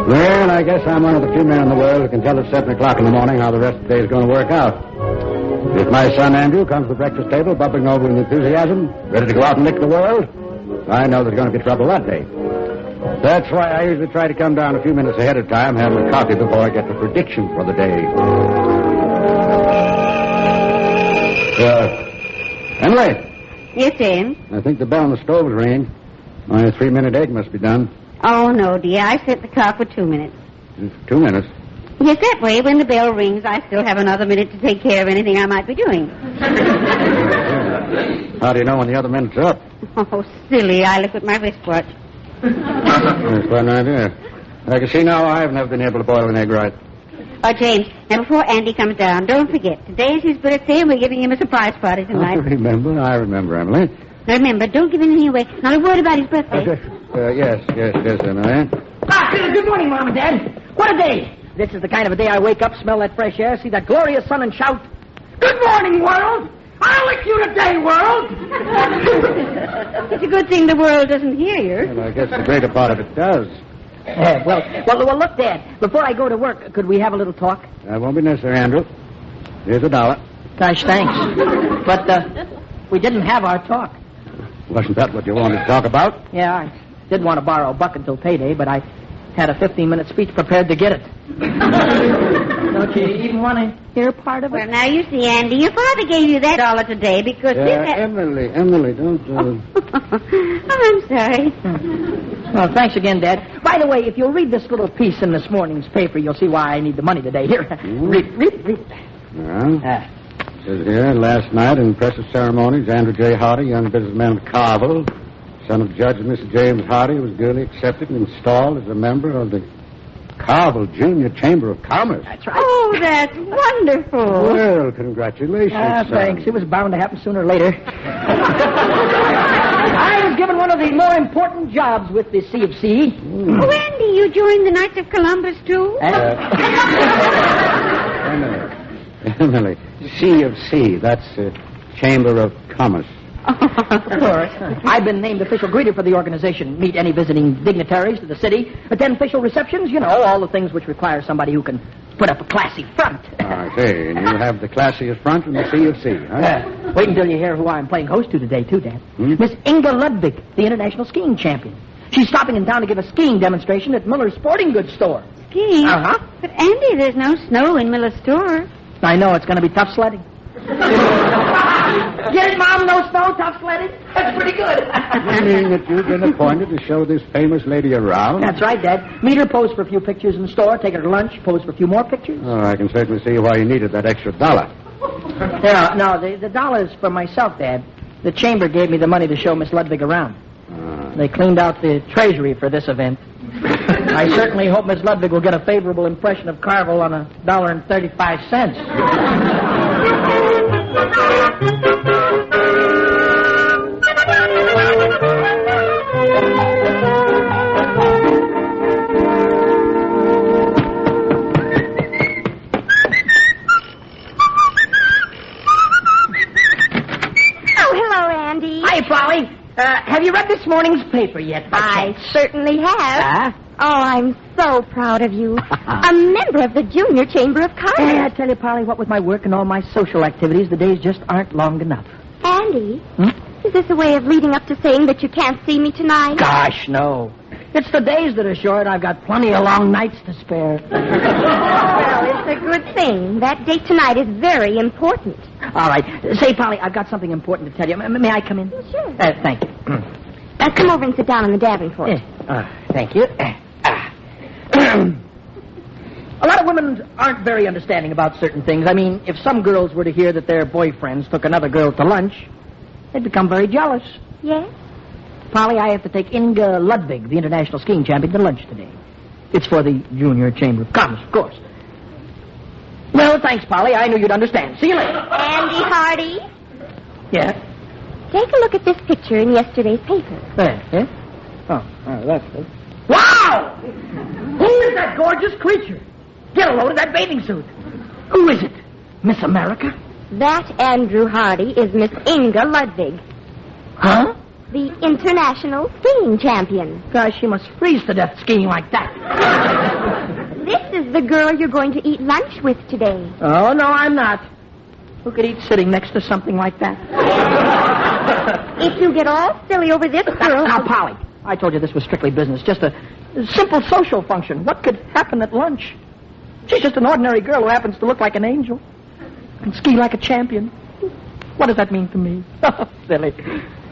Well, I guess I'm one of the few men in the world who can tell at 7 o'clock in the morning how the rest of the day is going to work out. If my son Andrew comes to the breakfast table bubbling over with enthusiasm, ready to go out and lick the world, I know there's going to be trouble that day. That's why I usually try to come down a few minutes ahead of time, have my coffee before I get the prediction for the day. Emily? Yes, James? I think the bell on the stove is ringing. Only a 3-minute egg must be done. Oh, no, dear. I set the clock for 2 minutes. 2 minutes? Yes, that way, when the bell rings, I still have another minute to take care of anything I might be doing. How do you know when the other minute's up? Oh, silly. I look at my wristwatch. That's quite an idea. I can see now I've never been able to boil an egg right. Oh, James, now before Andy comes down, don't forget, today is his birthday and we're giving him a surprise party tonight. I remember, Emily. Now remember, don't give anything away. Not a word about his birthday. Yes, Emily. Good morning, Mom and Dad. What a day. This is the kind of a day I wake up, smell that fresh air, see that glorious sun, and shout, "Good morning, world! I'll lick you today, world!" It's a good thing the world doesn't hear you. Well, I guess the greater part of it does. Well, look, Dad. Before I go to work, could we have a little talk? That won't be necessary, Andrew. Here's $1. Gosh, thanks. But we didn't have our talk. Wasn't that what you wanted to talk about? Yeah, I did want to borrow $1 until payday, but I had a 15-minute speech prepared to get it. Don't you even want to hear part of it? Well, now you see, Andy, your father gave you that $1 today because... Emily, don't... Oh, I'm sorry. Well, thanks again, Dad. By the way, if you'll read this little piece in this morning's paper, you'll see why I need the money today. Here, read. Well, it says here, last night in impressive ceremonies, Andrew J. Hardy, young businessman of Carville, son of Judge and Mrs. James Hardy, was duly accepted and installed as a member of the Carville Junior Chamber of Commerce. That's right. Oh, that's wonderful. Well, congratulations, son. Thanks. It was bound to happen sooner or later. I was given one of the more important jobs with the C of C. Oh, Andy, you joined the Knights of Columbus, too? Emily, C of C, that's Chamber of Commerce. Of course. I've been named official greeter for the organization. Meet any visiting dignitaries to the city. Attend official receptions. You know, all the things which require somebody who can put up a classy front. I see. And you have the classiest front in the C of C, huh? Wait until you hear who I'm playing host to today, too, Dad. Miss Inga Ludwig, the international skiing champion. She's stopping in town to give a skiing demonstration at Miller's Sporting Goods store. Skiing? Uh-huh. But, Andy, there's no snow in Miller's store. I know. It's going to be tough sledding. Get it, Mom? No snow, tough sledding? That's pretty good. You mean that you've been appointed to show this famous lady around? That's right, Dad. Meet her, pose for a few pictures in the store, take her to lunch, pose for a few more pictures. Oh, I can certainly see why you needed that extra $1. No, the $1's for myself, Dad. The chamber gave me the money to show Miss Ludwig around. They cleaned out the treasury for this event. I certainly hope Miss Ludwig will get a favorable impression of Carville on $1.35. Oh, hello, Andy. Hi, Polly. Have you read this morning's paper yet? I certainly have. Oh, I'm so proud of you. A member of the Junior Chamber of Commerce. I tell you, Polly, what with my work and all my social activities, the days just aren't long enough. Andy, is this a way of leading up to saying that you can't see me tonight? Gosh, no. It's the days that are short. I've got plenty of long nights to spare. Well, it's a good thing. That date tonight is very important. All right. Say, Polly, I've got something important to tell you. May I come in? Sure. Thank you. Now, come over and sit down on the Davenport. Thank you. A lot of women aren't very understanding about certain things. I mean, if some girls were to hear that their boyfriends took another girl to lunch, they'd become very jealous. Yes? Polly, I have to take Inga Ludwig, the international skiing champion, to lunch today. It's for the Junior Chamber of Commerce, of course. Well, thanks, Polly. I knew you'd understand. See you later. Andy Hardy, Yeah? take a look at this picture in yesterday's paper. Yeah? Oh, that's good. Wow! Who is that gorgeous creature? Get a load of that bathing suit. Who is it? Miss America? That Andrew Hardy is Miss Inga Ludwig. Huh? the international skiing champion. Gosh, she must freeze to death skiing like that. This is the girl you're going to eat lunch with today. Oh, no, I'm not. Who could eat sitting next to something like that? If you get all silly over this girl... Now, Polly, I told you this was strictly business. Just a simple social function. What could happen at lunch? She's just an ordinary girl who happens to look like an angel and ski like a champion. What does that mean to me? Oh, silly.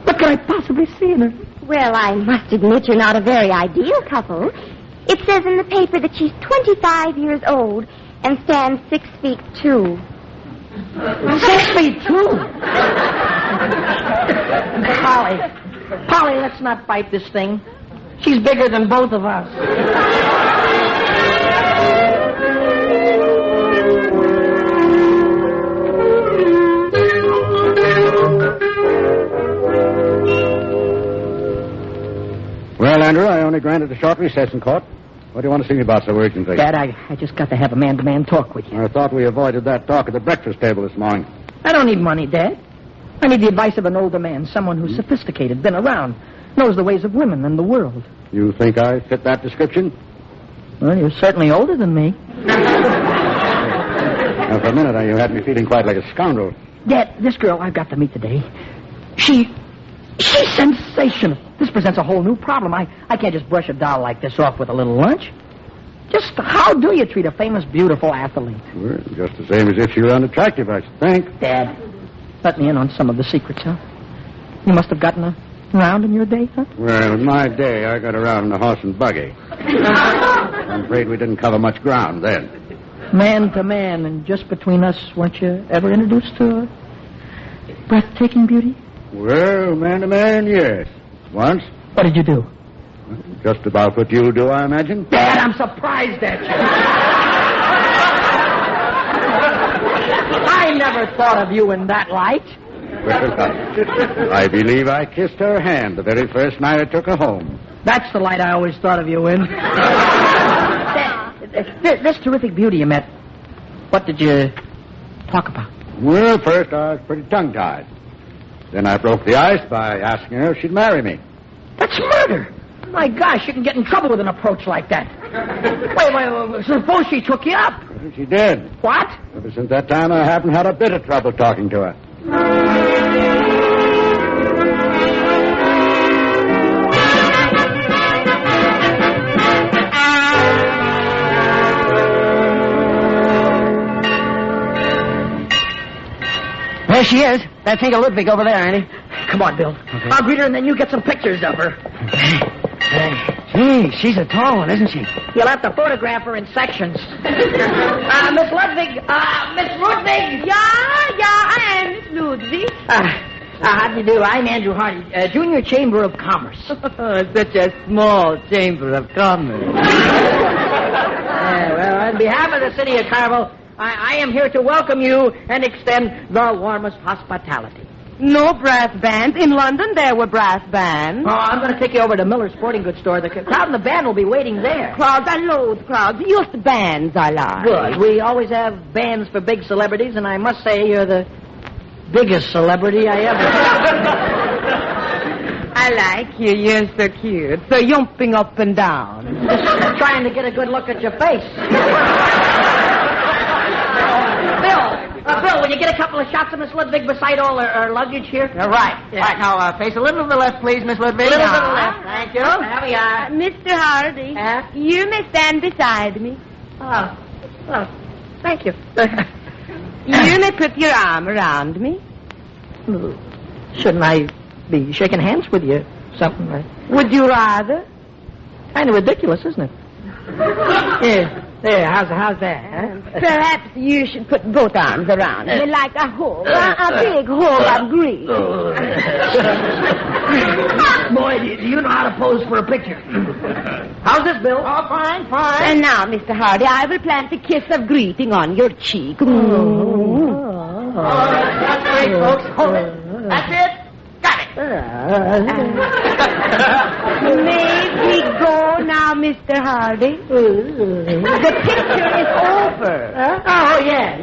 What could I possibly see in her? Well, I must admit you're not a very ideal couple. It says in the paper that she's 25 years old and stands 6 feet 2. 6 feet 2? Polly, let's not fight this thing. She's bigger than both of us. Well, Andrew, I only granted a short recess in court. What do you want to see me about so urgently? Dad, I just got to have a man-to-man talk with you. I thought we avoided that talk at the breakfast table this morning. I don't need money, Dad. I need the advice of an older man, someone who's sophisticated, been around, knows the ways of women and the world. You think I fit that description? Well, you're certainly older than me. Now, for a minute, you had me feeling quite like a scoundrel. Dad, this girl I've got to meet today, she's sensational. This presents a whole new problem. I can't just brush a doll like this off with a little lunch. Just how do you treat a famous, beautiful athlete? Well, just the same as if she were unattractive, I should think. Dad, let me in on some of the secrets, huh? You must have gotten around in your day, huh? Well, in my day, I got around in a horse and buggy. I'm afraid we didn't cover much ground then. Man to man, and just between us, weren't you ever introduced to a breathtaking beauty? Well, man to man, yes. Once. What did you do? Just about what you do, I imagine. Dad, I'm surprised at you. I never thought of you in that light. Well, I believe I kissed her hand the very first night I took her home. That's the light I always thought of you in. This terrific beauty you met, what did you talk about? Well, first I was pretty tongue-tied. Then I broke the ice by asking her if she'd marry me. That's murder. My gosh, you can get in trouble with an approach like that. Wait, suppose she took you up. Well, she did. What? Ever since that time, I haven't had a bit of trouble talking to her. There she is. That Tinker Ludwig over there, Andy. Come on, Bill. Okay. I'll greet her, and then you get some pictures of her. Gee, she's a tall one, isn't she? You'll have to photograph her in sections. Miss Ludwig. Miss Ludwig. Yeah, I am Miss Ludwig. How do you do? I'm Andrew Hardy, Junior Chamber of Commerce. Such a small chamber of commerce. Well, on behalf of the city of Carmel, I am here to welcome you and extend the warmest hospitality. No brass bands. In London, there were brass bands. Oh, I'm going to take you over to Miller's Sporting Goods store. The crowd and the band will be waiting there. Crowds, I loathe crowds. Just bands, I like. Good. We always have bands for big celebrities, and I must say you're the biggest celebrity I ever I like you. You're so cute. So yumping up and down. Just trying to get a good look at your face. Bill, will you get a couple of shots of Miss Ludwig beside all her luggage here? Right. Yeah. Right, now, face a little to the left, please, Miss Ludwig. A little to the left. Thank you. There we are. Mr. Hardy, you may stand beside me. Oh, thank you. You may put your arm around me. Shouldn't I be shaking hands with you? Something like... Would you rather? Kind of ridiculous, isn't it? Yeah. There, how's that? Huh? Perhaps you should put both arms around me like a hug, a big hug of grief. Boy, do you know how to pose for a picture? How's this, Bill? Oh, fine. And now, Mr. Hardy, I will plant a kiss of greeting on your cheek. That's great, folks. Hold it. That's it. Got it. May we go now, Mr. Hardy? The picture is over. Oh, yeah.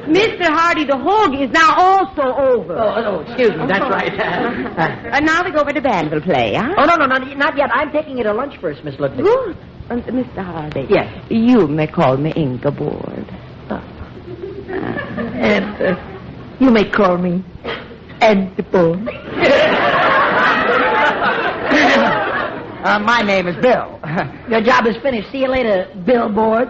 Mr. Hardy, the hog is now also over. Oh, excuse me. That's right. And now we go where the band will play, huh? Oh, no, not yet. I'm taking you to lunch first, Miss Ludwig. Good. Mr. Hardy. Yes. You may call me Ingeborg. And you may call me Ingeborg. My name is Bill. Your job is finished. See you later, Billboard.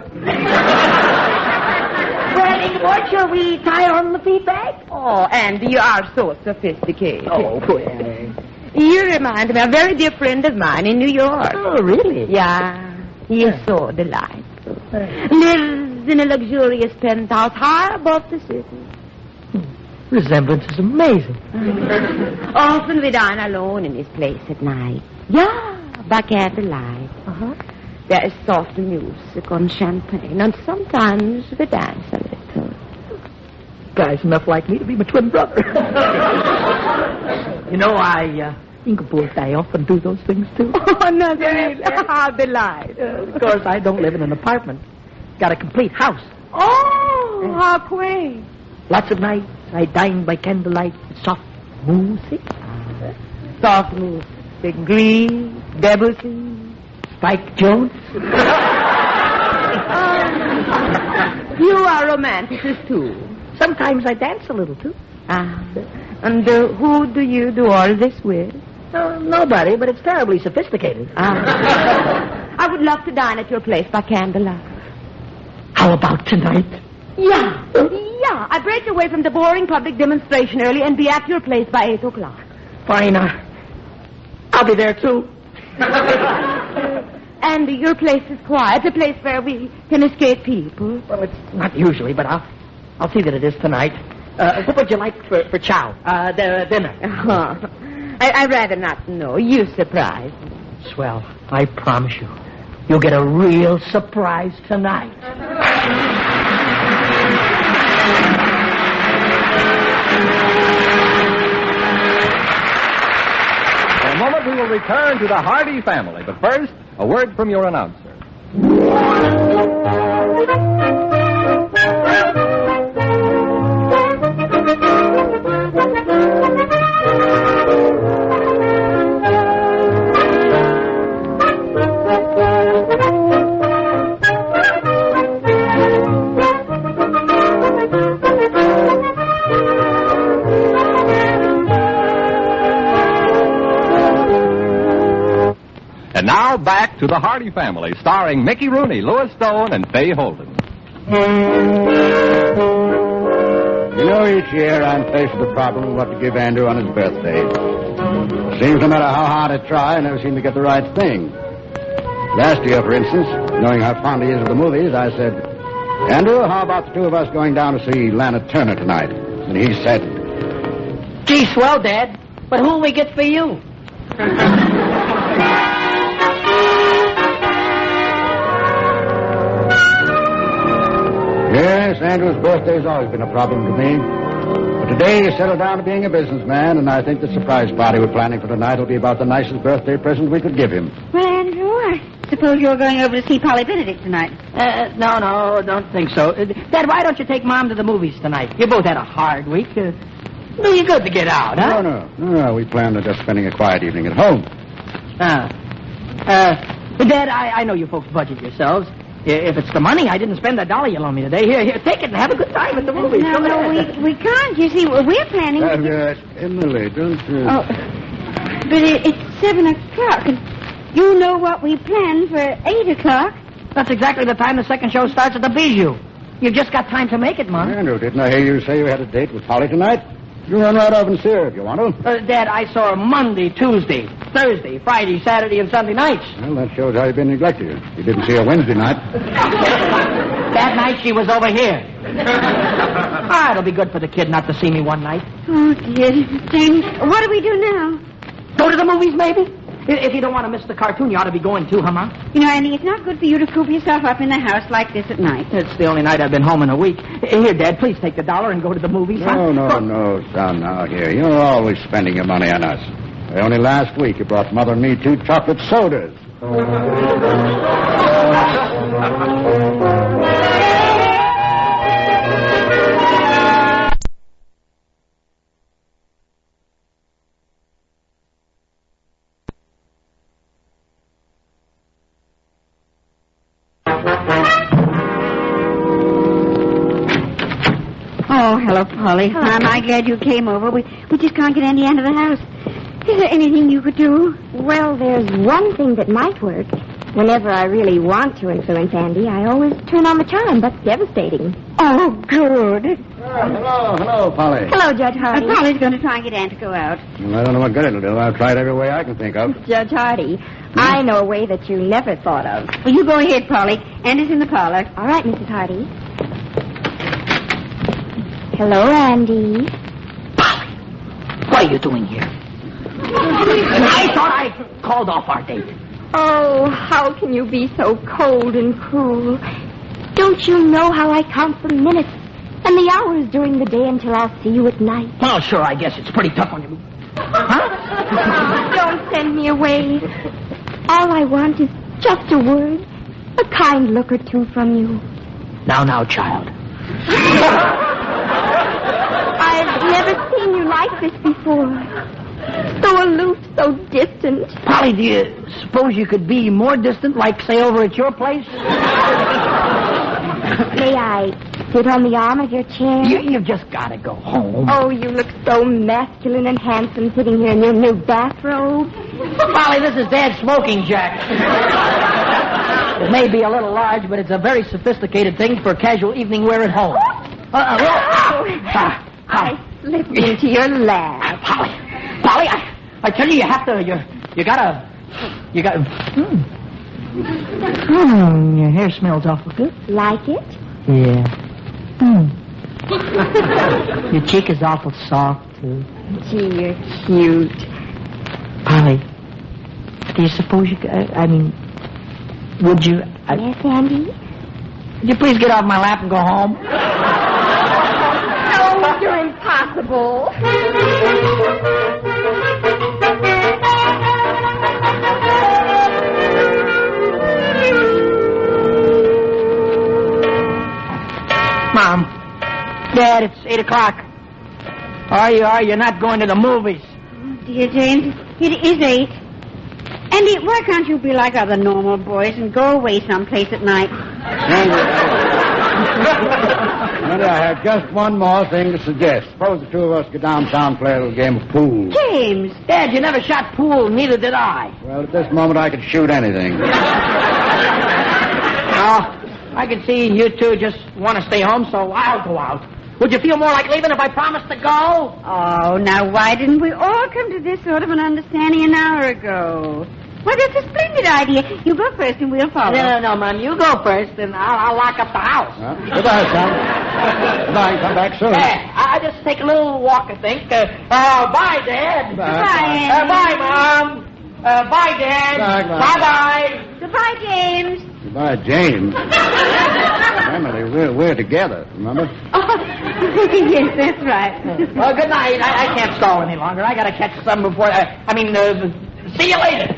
Well, Ingeborg, shall we tie on the feed bag? Oh, Andy, you are so sophisticated. Oh, well. You remind me of a very dear friend of mine in New York. Oh, really? Yeah. He is so delightful. Lives in a luxurious penthouse high above the city. Resemblance is amazing. Often we dine alone in his place at night. Yeah, by candlelight. There is soft music on champagne, and sometimes we dance a little. Guy's enough like me to be my twin brother. You know, Ingeborg, I often do those things, too. Oh, no, how delightful. Of course, I don't live in an apartment. Got a complete house. Oh, how quaint. Lots of nights, I dine by candlelight with soft music. Soft music, Grieg, Debussy, Spike Jones. You are romanticist, too. Sometimes I dance a little, too. And who do you do all this with? Nobody, but it's terribly sophisticated. I would love to dine at your place by candlelight. How about tonight? Yeah. I break away from the boring public demonstration early and be at your place by 8 o'clock. Fine. I'll be there, too. And your place is quiet, a place where we can escape people. Well, it's not usually, but I'll see that it is tonight. What would you like for chow? Dinner. I'd rather not know. You surprise me. Swell. I promise you. You'll get a real surprise tonight. In a moment, we will return to the Hardy family. But first, a word from your announcer. And now back to the Hardy family, starring Mickey Rooney, Louis Stone, and Fay Holden. You know, each year I'm faced with the problem of what to give Andrew on his birthday. Seems no matter how hard I try, I never seem to get the right thing. Last year, for instance, knowing how fond he is of the movies, I said, Andrew, how about the two of us going down to see Lana Turner tonight? And he said, Gee, swell, Dad. But who'll we get for you? Yes, Andrew's birthday's always been a problem to me. But today he settled down to being a businessman, and I think the surprise party we're planning for tonight will be about the nicest birthday present we could give him. Well, Andrew, I suppose you're going over to see Polly Benedict tonight. No, don't think so. Dad, why don't you take Mom to the movies tonight? You both had a hard week. Do you good to get out, huh? No. We planned on just spending a quiet evening at home. Dad, I know you folks budget yourselves. If it's the money, I didn't spend that $1 you loaned me today. Here, take it and have a good time at the movies. No, we can't. You see, we're planning to... Emily, don't you... Oh, but it's 7 o'clock, and you know what we planned for 8 o'clock. That's exactly the time the second show starts at the Bijou. You've just got time to make it, Mom. Andrew, didn't I hear you say you had a date with Polly tonight? You run right over and see her if you want to. Dad, I saw her Monday, Tuesday, Thursday, Friday, Saturday, and Sunday nights. Well, that shows how you've been neglected. You didn't see her Wednesday night. That night she was over here. It'll be good for the kid not to see me one night. Oh, dear. James, what do we do now? Go to the movies, maybe? If you don't want to miss the cartoon, you ought to be going too, huh, Mom? You know, Andy, it's not good for you to coop yourself up in the house like this at night. It's the only night I've been home in a week. Here, Dad, please take the $1 and go to the movies. No, son. Now, here. You're always spending your money on us. Only last week you brought Mother and me 2 chocolate sodas. Oh, hello, Polly. Am I glad you came over? We just can't get Andy out of the house. Is there anything you could do? Well, there's one thing that might work. Whenever I really want to influence Andy, I always turn on the charm. That's devastating. Oh, good. Hello, Polly. Hello, Judge Hardy. Polly's going to try and get Ann to go out. Well, I don't know what good it'll do. I've tried every way I can think of. Judge Hardy, I know a way that you never thought of. Well, you go ahead, Polly. Andy's in the parlor. All right, Mrs. Hardy. Hello, Andy. Polly, what are you doing here? I thought I called off our date. Oh, how can you be so cold and cruel? Don't you know how I count the minutes and the hours during the day until I'll see you at night? Well, sure, I guess it's pretty tough on you. Huh? Don't send me away. All I want is just a word, a kind look or two from you. Now, child. I've never seen you like this before. So aloof, so distant. Polly, do you suppose you could be more distant, like, say, over at your place? May I sit on the arm of your chair? You've just got to go home. Oh, you look so masculine and handsome sitting here in your new bathrobe. Polly, this is Dad's smoking jacket. It may be a little large, but it's a very sophisticated thing for casual evening wear at home. I slipped into your lap. Polly, I tell you, you gotta... your hair smells awful good. Like it? Yeah. Your cheek is awful soft, too. Gee, you're cute. Polly, do you suppose you could... would you... Yes, Andy? Would you please get off my lap and go home? No, you're impossible. Mom, Dad, it's 8 o'clock. Are you not going to the movies? Oh, dear James, it is 8. Andy, why can't you be like other normal boys and go away someplace at night? Andy, I have just one more thing to suggest. Suppose the 2 of us go downtown and play a little game of pool. James! Dad, you never shot pool, neither did I. Well, at this moment, I could shoot anything. I can see you two just want to stay home, so I'll go out. Would you feel more like leaving if I promised to go? Oh, now why didn't we all come to this sort of an understanding an hour ago? Well, that's a splendid idea. You go first and we'll follow. No, Mom. You go first, and I'll lock up the house. Goodbye, son. Goodbye. Come back soon. I'll just take a little walk, I think. Bye, Dad. Bye. Bye, Mom. Bye, Dad. Bye-bye. Goodbye, James. Goodbye, James. Emily, we're together, remember? Oh, yes, that's right. Well, good night. I can't stall any longer. I got to catch some before... see you later.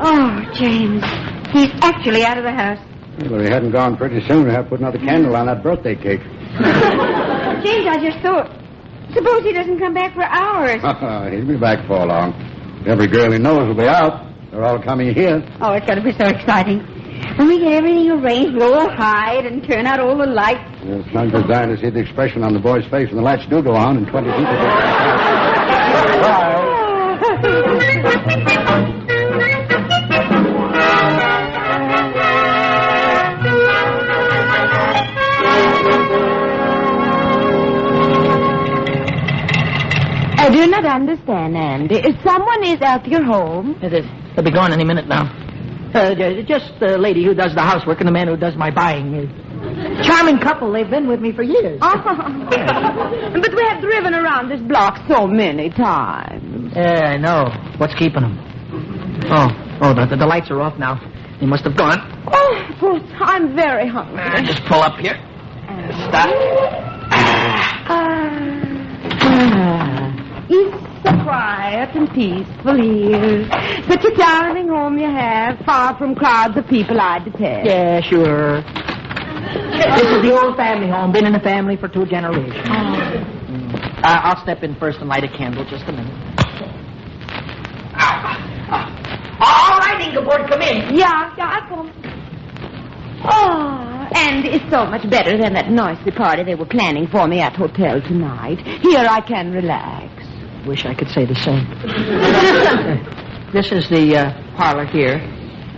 Oh, James. He's actually out of the house. Well, he hadn't gone pretty soon. We'll have to put another candle on that birthday cake. James, I just thought... Suppose he doesn't come back for hours. He'll be back before long. Every girl he knows will be out. They're all coming here. Oh, it's going to be so exciting. When we get everything arranged, we'll all hide and turn out all the lights. It's not just dying to see the expression on the boy's face when the lights do go on and 20 people go. I do not understand, Andy. If someone is at your home... They'll be gone any minute now. Just the lady who does the housework and the man who does my buying. Charming couple. They've been with me for years. But we have driven around this block so many times. dreams. Yeah, I know. What's keeping them? Oh, the lights are off now. They must have gone. Oh, Boots, I'm very hungry. Just pull up here. Stop. It's so quiet and peaceful here. Such a charming home you have, far from crowds of people I detest. Yeah, sure. This is the old family home. Been in the family for 2 generations. I'll step in first and light a candle. Just a minute. All right, Ingeborg, come in. Yeah, I come. Oh, and it's so much better than that noisy party they were planning for me at hotel tonight. Here I can relax. Wish I could say the same. This is the parlor here.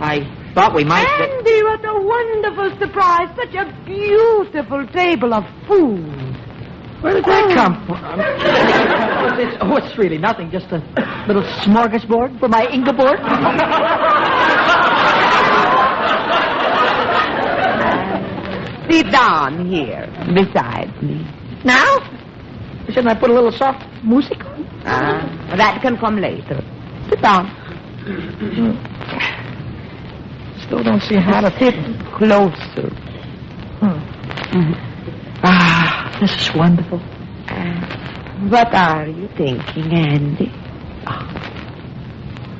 I thought we might... Andy, what a wonderful surprise. Such a beautiful table of food. Where did that come from? It's really nothing. Just a little smorgasbord for my Ingeborg. Sit down here beside me. Now? Shouldn't I put a little soft music on? That can come later. Sit down. Still don't see how to Sit closer. This is wonderful. What are you thinking, Andy?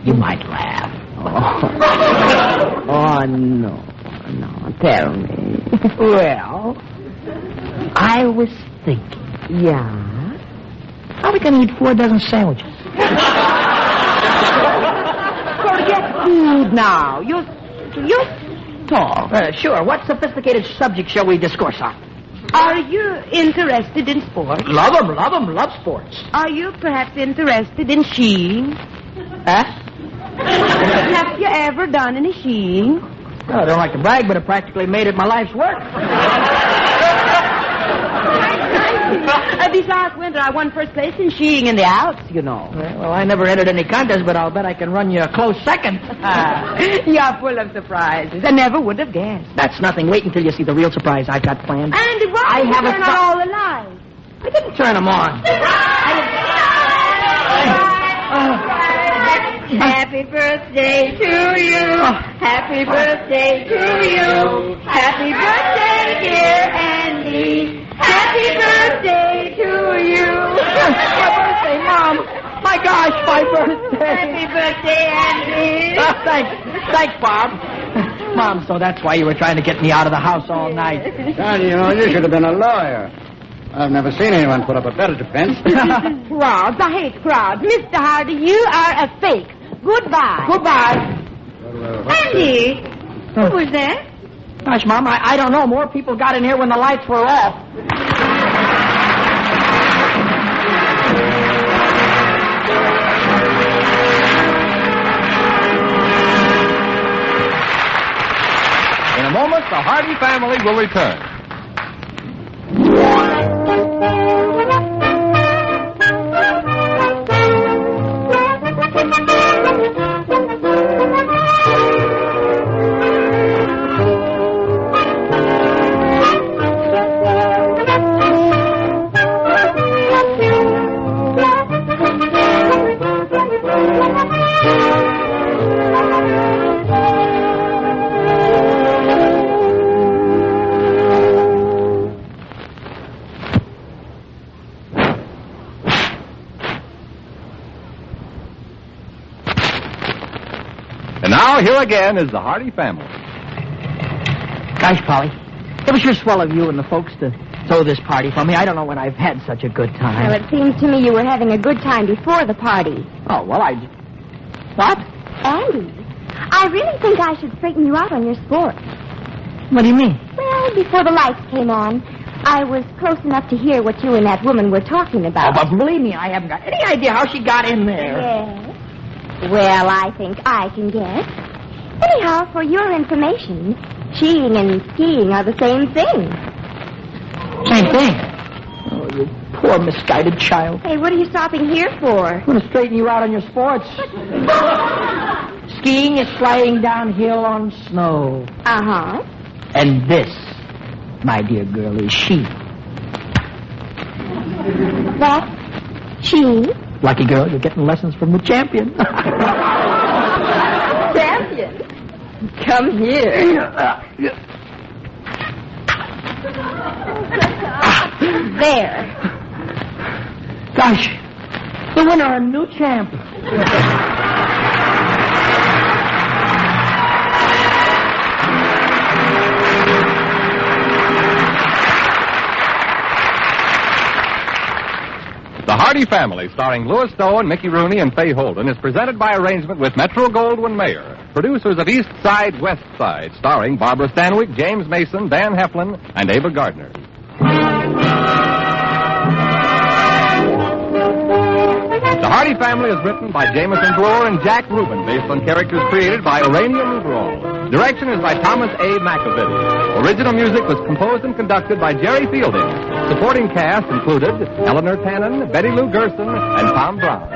You might laugh. Oh, no. Tell me. Well, I was thinking. Yeah? How are we going to eat 4 dozen sandwiches? Forget food now. You talk. Sure. What sophisticated subject shall we discourse on? Are you interested in sports? Love sports. Are you perhaps interested in skiing? Huh? Have you ever done any skiing? Well, I don't like to brag, but I practically made it my life's work. This last winter, I won first place in skiing in the Alps, you know. Well, I never entered any contest, but I'll bet I can run you a close second. You're full of surprises. I never would have guessed. That's nothing. Wait until you see the real surprise I've got planned. Andy, why did you turn on all the lights? I didn't turn them on. Happy birthday to you. Happy birthday to you. Happy birthday, dear Andy. Happy birthday to you. My birthday, Mom. My gosh, my birthday. Happy birthday, Andy. Thanks, Bob. Mom, so that's why you were trying to get me out of the house all night. Johnny, you should have been a lawyer. I've never seen anyone put up a better defense. Crowds. I hate crowds. Mr. Hardy, you are a fake. Goodbye. Andy, who was that? Gosh, Mom, I don't know. More people got in here when the lights were off. In a moment, the Hardy family will return. And now, here again is the Hardy family. Gosh, Polly, it was sure swell of you and the folks to throw this party for me. I don't know when I've had such a good time. Well, it seems to me you were having a good time before the party. Oh, well, What? Andy, I really think I should straighten you out on your sports. What do you mean? Well, before the lights came on, I was close enough to hear what you and that woman were talking Oh, about. but believe me, I haven't got any idea how she got in there. Yes. Well, I think I can guess. Anyhow, for your information, skiing and skiing are the same thing. Same thing. Oh, you poor misguided child. Hey, what are you stopping here for? I'm going to straighten you out on your sports. Skiing is sliding downhill on snow. Uh-huh. And this, my dear girl, is she. What? She? Lucky girl, you're getting lessons from the champion. Champion? Come here. There. Gosh, the winner, a new champ. The Hardy Family, starring Louis Stone, Mickey Rooney, and Fay Holden, is presented by arrangement with Metro-Goldwyn-Mayer. Producers of East Side, West Side, starring Barbara Stanwyck, James Mason, Dan Heflin, and Ava Gardner. The Hardy Family is written by Jameson Brewer and Jack Rubin, based on characters created by Urania Ruberall. Direction is by Thomas A. McAvity. Original music was composed and conducted by Jerry Fielding. Supporting cast included Eleanor Tannen, Betty Lou Gerson, and Tom Brown.